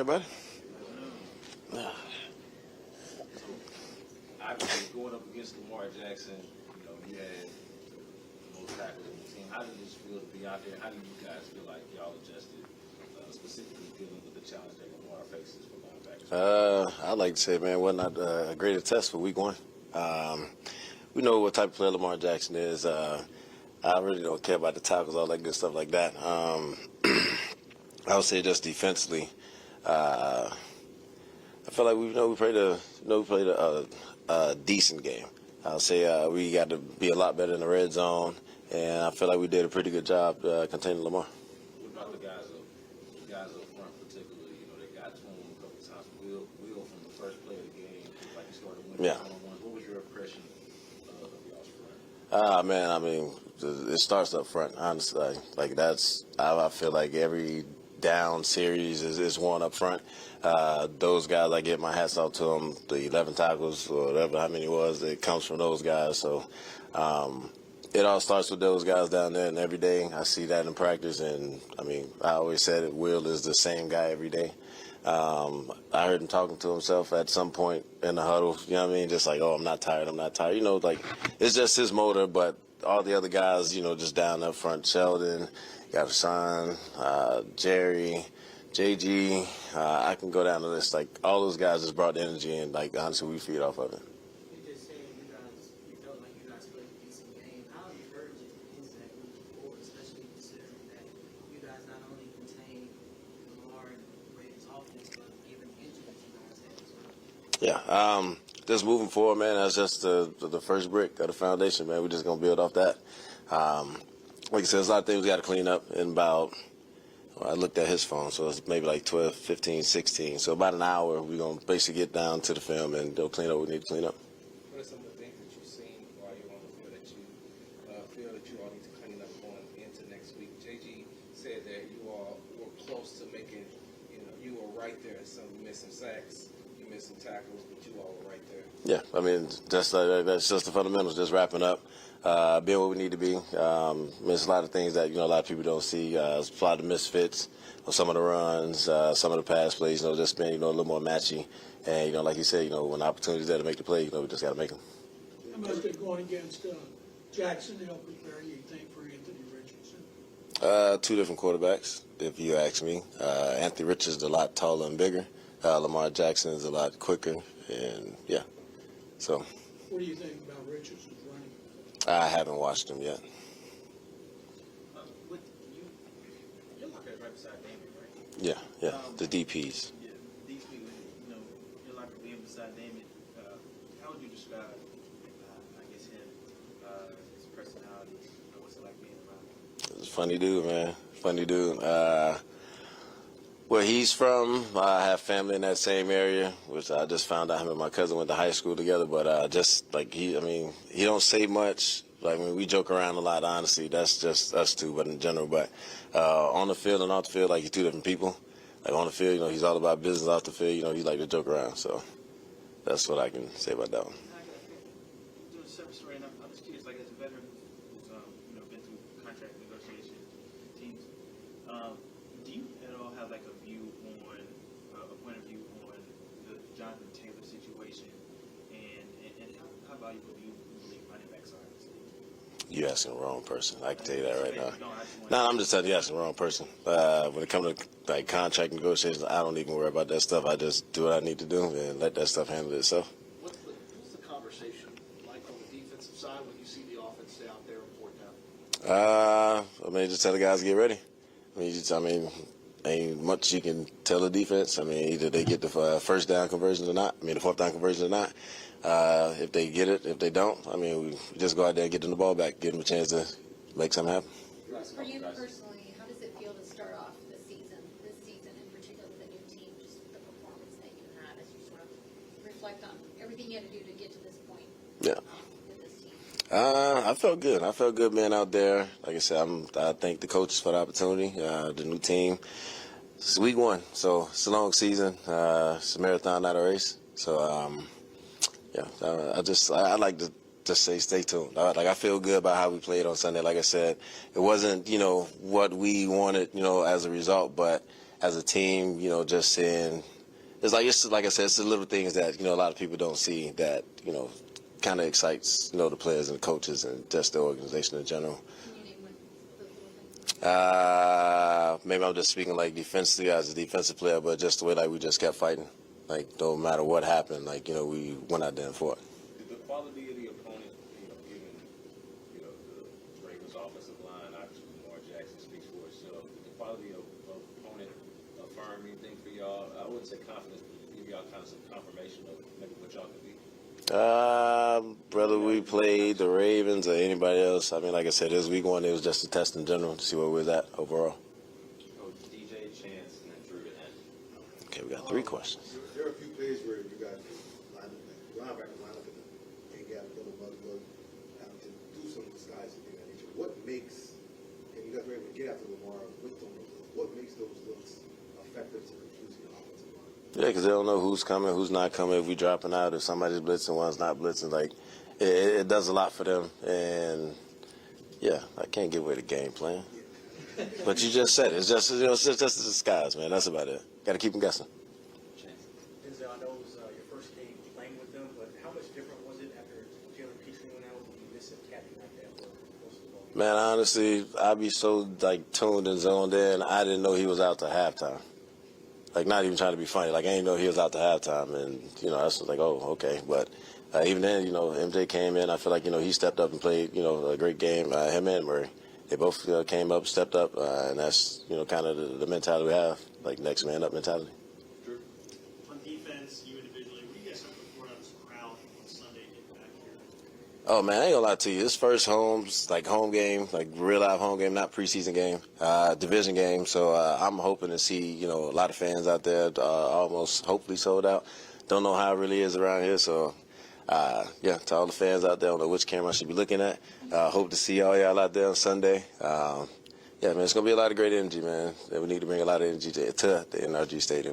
everybody. Obviously, going up against Lamar Jackson, you had the most tackles in the team. How did this feel to be out there? How do you guys feel like y'all adjusted, specifically dealing with the challenge that Lamar faces for linebackers? I'd like to say, man, wasn't a greater test for week one. We know what type of player Lamar Jackson is. I really don't care about the tackles, all that good stuff like that. I would say just defensively, I feel like we played a decent game. I'll say we got to be a lot better in the red zone, and I feel like we did a pretty good job containing Lamar. What about the guys up front, particularly? They got to him a couple times. Will from the first play of the game, like he started winning one-on-one. What was your impression of y'all's front? Man, I mean, it starts up front. Honestly, like that's I feel like every down series is one up front. Those guys, I get my hats off to them. The 11 tackles or whatever, how many it was, it comes from those guys. So it all starts with those guys down there, and every day I see that in practice. And I mean, I always said it, Will is the same guy every day. I heard him talking to himself at some point in the huddle, you know what I mean? Just like, oh, I'm not tired. Like it's just his motor, but all the other guys, just down up front, Sheldon, got Sean, Jerry, JG, I can go down the list. Like, all those guys just brought the energy, and, like, honestly, we feed off of it. You just said you felt like you guys played a decent game. How encouraging is that moving forward, especially considering that you guys not only contain Lamar and Ravens offense, but given the injuries you guys had as well? Yeah, just moving forward, man, that's just the first brick of the foundation, man. We're just going to build off that. Like I said, there's a lot of things we got to clean up in about, I looked at his phone, so it's maybe like 12, 15, 16. So about an hour, we're going to basically get down to the film and they'll clean up what we need to clean up. What are some of the things that you've seen while you're on the field that you feel that you all need to clean up going into next week? JG said that you all were close to making, you were right there. You missed some sacks, you missed some tackles, but you all were right there. Yeah, I mean, that's just the fundamentals, just wrapping up. Being what we need to be. There's a lot of things that, a lot of people don't see. A lot of misfits on some of the runs, some of the pass plays, just being, a little more matchy. And, like you said, when the opportunity's there to make the play, we just got to make them. How much did going against Jackson help prepare you think for Anthony Richardson? Two different quarterbacks, if you ask me. Anthony Richardson is a lot taller and bigger. Lamar Jackson is a lot quicker. And, yeah, so. What do you think about Richardson's running? I haven't watched him yet. You're locked right beside Dameon, right? Yeah, the DPs. Yeah, these people, you're locked being beside Dameon. How would you describe, I guess, him, his personality? What's it like being around him? He's a funny dude, man. Funny dude. Where he's from, I have family in that same area, which I just found out him and my cousin went to high school together. But just like he don't say much. Like, we joke around a lot, honestly. That's just us two, but in general. But on the field and off the field, like, he's two different people. Like, on the field, he's all about business. Off the field, he like to joke around. So that's what I can say about that one. Doing separate story, and I'm just curious, like, as a veteran who's been through contract negotiations, teams, do you at all have like a point of view on the Jonathan Taylor situation, and how valuable do you believe running backs are? You asking the wrong person. I can tell you that right now. No, I'm just telling you, asking the wrong person. When it comes to like contract negotiations, I don't even worry about that stuff. I just do what I need to do and let that stuff handle itself. What's the conversation like on the defensive side when you see the offense stay out there and fourth down? Just tell the guys to get ready. Ain't much you can tell the defense. Either they get the first down conversions or not. The fourth down conversions or not. If they get it, if they don't, we just go out there and get them the ball back, give them a chance to make something happen. For you personally, how does it feel to start off this season in particular with a new team, just the performance that you had as you sort of reflect on everything you had to do to get to this point? Yeah. With this team. I felt good. I felt good being out there. Like I said, I thank the coaches for the opportunity, the new team. It's week one, so it's a long season. It's a marathon, not a race. So, I like to just say stay tuned. I feel good about how we played on Sunday. Like I said, it wasn't, what we wanted, as a result, but as a team, just seeing, it's like I said, it's the little things that, a lot of people don't see that, kind of excites, the players and the coaches and just the organization in general. Can you name one of those little things? Maybe I'm just speaking like defensively as a defensive player, but just the way like we just kept fighting. Like no matter what happened, we went out there and fought. The quality of the opponent, given, the Ravens offensive line, obviously Lamar Jackson speaks for itself. The quality of opponent affirm anything for y'all? I wouldn't say confidence, but give y'all kind of some confirmation of maybe what y'all could be. Whether we played the Ravens or anybody else, I mean, like I said, this week one, it was just a test in general to see where we was at overall. Coach DJ, Chance, and then Drew to end. Okay, we got 3 questions. There are a few plays where you guys linebackers line up in the A-gap, double bug, having to do some disguise and things of that nature. What makes, and you guys were able to get after Lamar with those looks, what makes those looks effective to confuse the offensive line? Yeah, because they don't know who's coming, who's not coming, if we dropping out, if somebody's blitzing, one's not blitzing. Like, it does a lot for them. And, yeah, I can't give away the game plan. But you just said it. It's just, it's just a disguise, man. That's about it. Got to keep them guessing. Denzel, I know it was your first game playing with them, but how much different was it after Jalen Pierce went out when you missed a captain like that for most of the ball? Man, honestly, I'd be so, tuned and zoned in, I didn't know he was out to halftime. Not even trying to be funny. I didn't know he was out to halftime. And, I was like, oh, okay. But even then, MJ came in. I feel like, he stepped up and played, a great game. Him and Murray. They both came up, stepped up, and that's, kind of the mentality we have, next man up mentality. Drew? On defense, you individually, what do you guys have to report on this crowd on Sunday getting back here? Oh, man, I ain't gonna lie to you. This first home game, real live home game, not preseason game, division game. So I'm hoping to see, a lot of fans out there, almost hopefully sold out. Don't know how it really is around here. So, to all the fans out there, I don't know which camera I should be looking at. Hope to see all y'all out there on Sunday. Man, it's going to be a lot of great energy, man. We need to bring a lot of energy to the NRG Stadium.